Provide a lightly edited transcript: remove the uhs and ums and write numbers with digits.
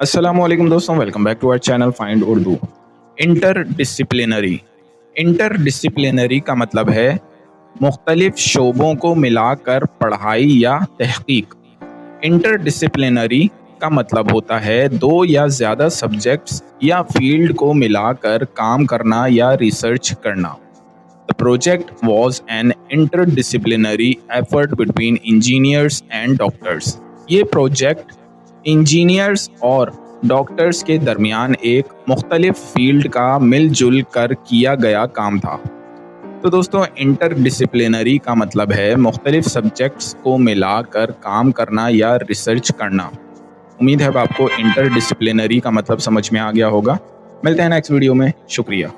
अस्सलाम वालेकुम दोस्तों, welcome back to our channel find Urdu. Interdisciplinary का मतलब है मुख्तलिफ शोबों को मिलाकर पढ़ाई या तहकीक। इंटर डिसिप्लिनरी का मतलब होता है दो या ज़्यादा सब्जेक्ट्स या फील्ड को मिलाकर काम करना या रिसर्च करना। The project was an interdisciplinary effort between engineers and doctors. ये प्रोजेक्ट इंजीनियर्स और डॉक्टर्स के दरमियान एक मुख्तलिफ फील्ड का मिलजुल कर किया गया काम था। तो दोस्तों, इंटर डिसिप्लिनरी का मतलब है मुख्तलिफ सब्जेक्ट्स को मिलाकर काम करना या रिसर्च करना। उम्मीद है अब आपको इंटर डिसिप्लिनरी का मतलब समझ में आ गया होगा। मिलते हैं नेक्स्ट वीडियो में। शुक्रिया।